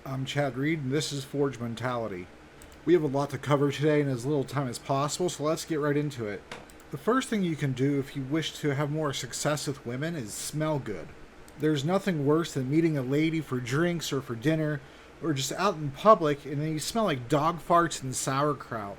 I'm Chad Reed, and this is Forge Mentality. We have a lot to cover today in as little time as possible, so let's get right into it. The first thing you can do if you wish to have more success with women is smell good. There's nothing worse than meeting a lady for drinks or for dinner, or just out in public and then you smell like dog farts and sauerkraut.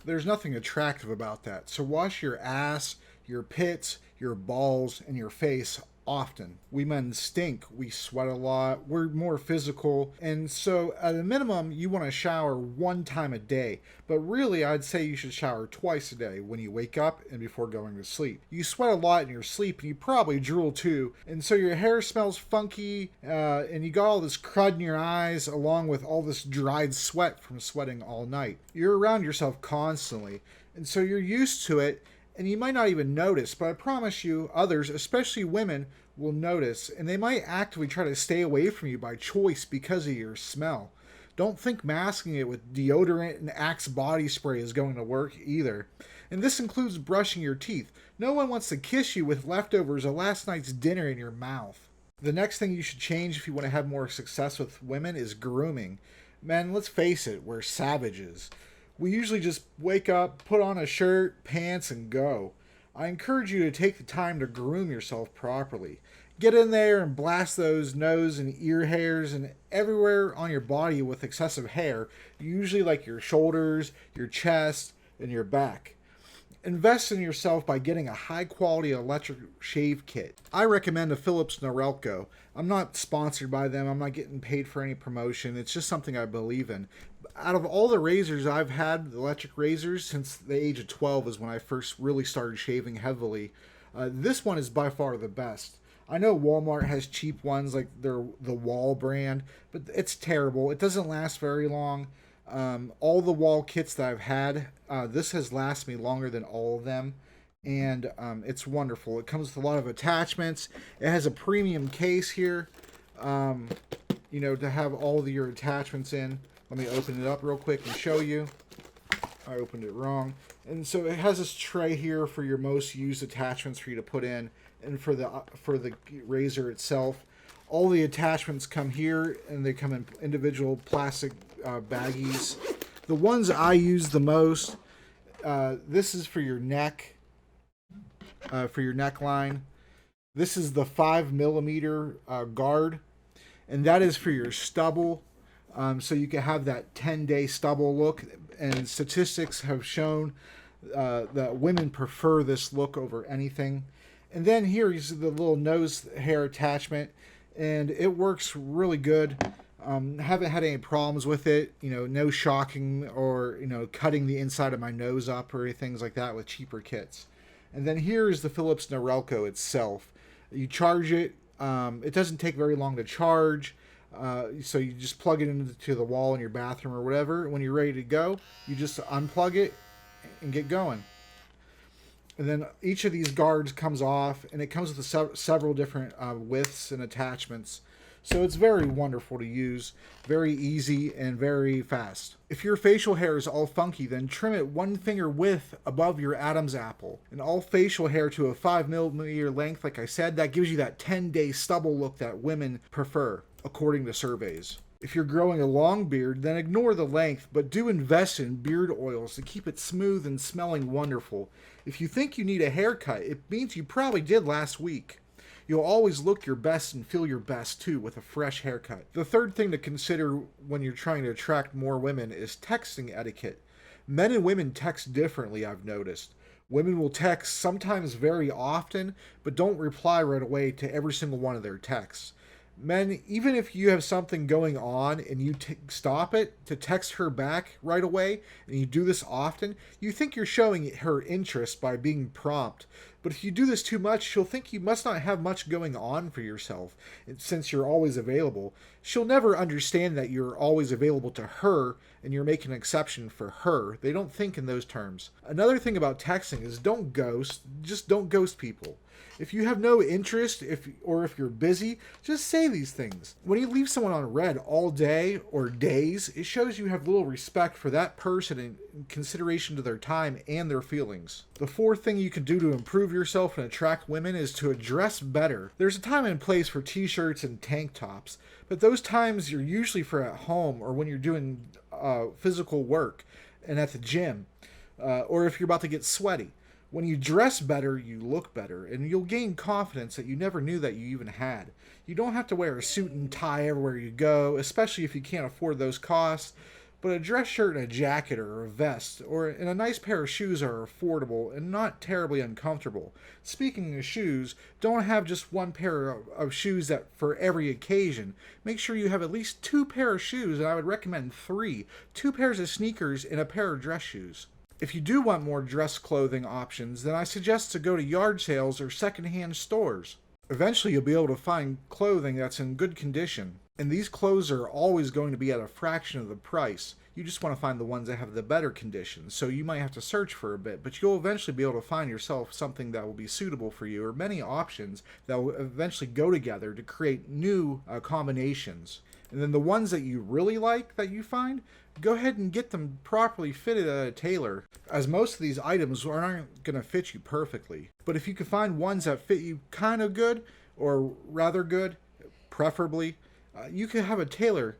There's nothing attractive about that, so wash your ass, your pits, your balls, and your face often. We men stink, we sweat a lot, we're more physical, and so at a minimum, you want to shower one time a day. But really, I'd say you should shower twice a day, when you wake up and before going to sleep. You sweat a lot in your sleep, and you probably drool too, and so your hair smells funky, and you got all this crud in your eyes, along with all this dried sweat from sweating all night. You're around yourself constantly, and so you're used to it, and you might not even notice, but I promise you, others, especially women, will notice, and they might actively try to stay away from you by choice because of your smell. Don't think masking it with deodorant and Axe body spray is going to work either. And this includes brushing your teeth. No one wants to kiss you with leftovers of last night's dinner in your mouth. The next thing you should change if you want to have more success with women is grooming. Men, let's face it, we're savages. We usually just wake up, put on a shirt, pants, and go. I encourage you to take the time to groom yourself properly. Get in there and blast those nose and ear hairs and everywhere on your body with excessive hair, usually like your shoulders, your chest, and your back. Invest in yourself by getting a high quality electric shave kit. I recommend a Philips Norelco. I'm not sponsored by them. I'm not getting paid for any promotion. It's just something I believe in. Out of all the razors I've had, electric razors, since the age of 12 is when I first really started shaving heavily, this one is by far the best. I know Walmart has cheap ones like the Wall brand, but it's terrible. It doesn't last very long. All the Wall kits that I've had, this has lasted me longer than all of them, and it's wonderful. It comes with a lot of attachments. It has a premium case here, to have all of your attachments in. Let me open it up real quick and show you. I opened it wrong. And so it has this tray here for your most used attachments for you to put in, and for the razor itself. All the attachments come here, and they come in individual plastic baggies. The ones I use the most, this is for your neck, for your neckline. This is the 5mm guard, and that is for your stubble. So you can have that 10-day stubble look, and statistics have shown that women prefer this look over anything. And then here is the little nose hair attachment, and it works really good. Haven't had any problems with it, no shocking or, cutting the inside of my nose up or things like that with cheaper kits. And then here is the Philips Norelco itself. You charge it. It doesn't take very long to charge. So you just plug it into the wall in your bathroom or whatever. When you're ready to go, you just unplug it and get going. And then each of these guards comes off, and it comes with several different widths and attachments. So it's very wonderful to use, very easy, and very fast. If your facial hair is all funky, then trim it 1 finger width above your Adam's apple. And all facial hair to a 5mm length, like I said, that gives you that 10-day stubble look that women prefer, according to surveys. If you're growing a long beard, then ignore the length, but do invest in beard oils to keep it smooth and smelling wonderful. If you think you need a haircut, it means you probably did last week. You'll always look your best and feel your best too with a fresh haircut. The third thing to consider when you're trying to attract more women is texting etiquette. Men and women text differently, I've noticed. Women will text sometimes very often, but don't reply right away to every single one of their texts. Men, even if you have something going on and you stop it to text her back right away, and you do this often, you think you're showing her interest by being prompt. But if you do this too much, she'll think you must not have much going on for yourself, since you're always available. She'll never understand that you're always available to her and you're making an exception for her. They don't think in those terms. Another thing about texting is don't ghost. Just don't ghost people. If you have no interest, if you're busy, just say these things. When you leave someone on red all day or days, it shows you have little respect for that person in consideration to their time and their feelings. The fourth thing you can do to improve yourself and attract women is to dress better. There's a time and place for t-shirts and tank tops, but those times are usually for at home or when you're doing physical work and at the gym, or if you're about to get sweaty. When you dress better, you look better, and you'll gain confidence that you never knew that you even had. You don't have to wear a suit and tie everywhere you go, especially if you can't afford those costs, but a dress shirt and a jacket or a vest and a nice pair of shoes are affordable and not terribly uncomfortable. Speaking of shoes, don't have just one pair of shoes that for every occasion. Make sure you have at least 2 pairs of shoes, and I would recommend 3. 2 pairs of sneakers and a pair of dress shoes. If you do want more dress clothing options, then I suggest to go to yard sales or secondhand stores. Eventually you'll be able to find clothing that's in good condition, and these clothes are always going to be at a fraction of the price. You just want to find the ones that have the better condition, so you might have to search for a bit, but you'll eventually be able to find yourself something that will be suitable for you, or many options that will eventually go together to create new combinations. And then the ones that you really like that you find, go ahead and get them properly fitted at a tailor, as most of these items aren't going to fit you perfectly. But if you can find ones that fit you kind of good, or rather good, preferably, you can have a tailor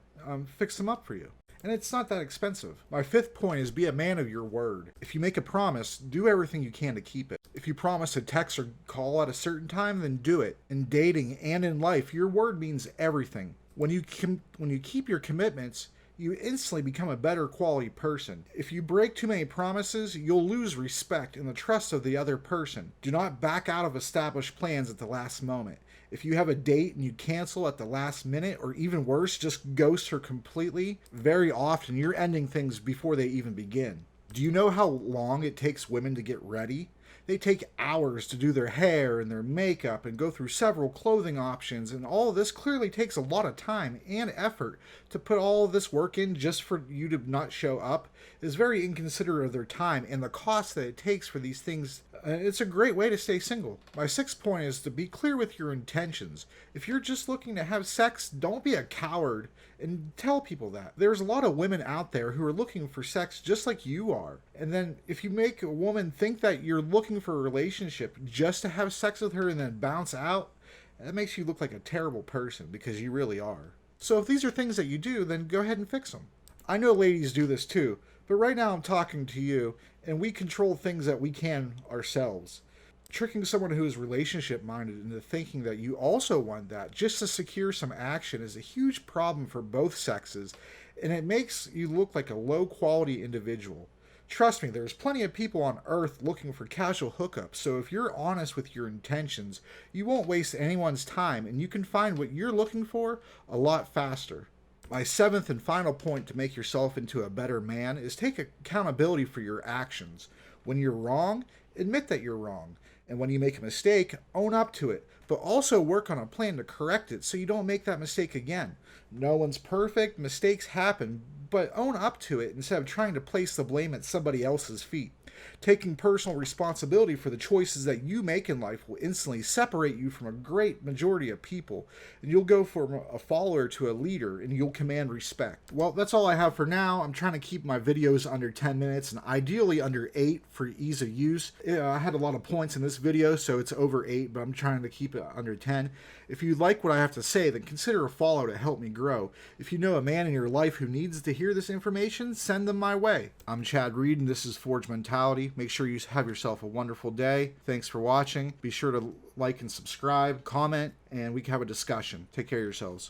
fix them up for you. And it's not that expensive. My 5th point is be a man of your word. If you make a promise, do everything you can to keep it. If you promise to text or call at a certain time, then do it. In dating and in life, your word means everything. When you keep your commitments, you instantly become a better quality person. If you break too many promises, you'll lose respect and the trust of the other person. Do not back out of established plans at the last moment. If you have a date and you cancel at the last minute, or even worse, just ghost her completely, very often you're ending things before they even begin. Do you know how long it takes women to get ready? They take hours to do their hair and their makeup and go through several clothing options, and all of this clearly takes a lot of time and effort. To put all of this work in just for you to not show up is very inconsiderate of their time and the cost that it takes for these things. It's a great way to stay single. My 6th point is to be clear with your intentions. If you're just looking to have sex, don't be a coward and tell people that. There's a lot of women out there who are looking for sex just like you are. And then if you make a woman think that you're looking for a relationship just to have sex with her and then bounce out, that makes you look like a terrible person, because you really are. So if these are things that you do, then go ahead and fix them. I know ladies do this too, but right now I'm talking to you, and we control things that we can ourselves. Tricking someone who is relationship minded into thinking that you also want that just to secure some action is a huge problem for both sexes, and it makes you look like a low quality individual. Trust me, there's plenty of people on Earth looking for casual hookups, so if you're honest with your intentions, you won't waste anyone's time, and you can find what you're looking for a lot faster. My 7th and final point to make yourself into a better man is take accountability for your actions. When you're wrong, admit that you're wrong. And when you make a mistake, own up to it, but also work on a plan to correct it so you don't make that mistake again. No one's perfect, mistakes happen, but own up to it instead of trying to place the blame at somebody else's feet. Taking personal responsibility for the choices that you make in life will instantly separate you from a great majority of people, and you'll go from a follower to a leader, and you'll command respect. Well, that's all I have for now. I'm trying to keep my videos under 10 minutes, and ideally under 8 for ease of use. I had a lot of points in this video, so it's over 8, but I'm trying to keep it under 10. If you like what I have to say, then consider a follow to help me grow. If you know a man in your life who needs to hear this information, send them my way. I'm Chad Reed, and this is Forge Mentality. Make sure you have yourself a wonderful day. Thanks for watching. Be sure to like and subscribe, comment, and we can have a discussion. Take care of yourselves.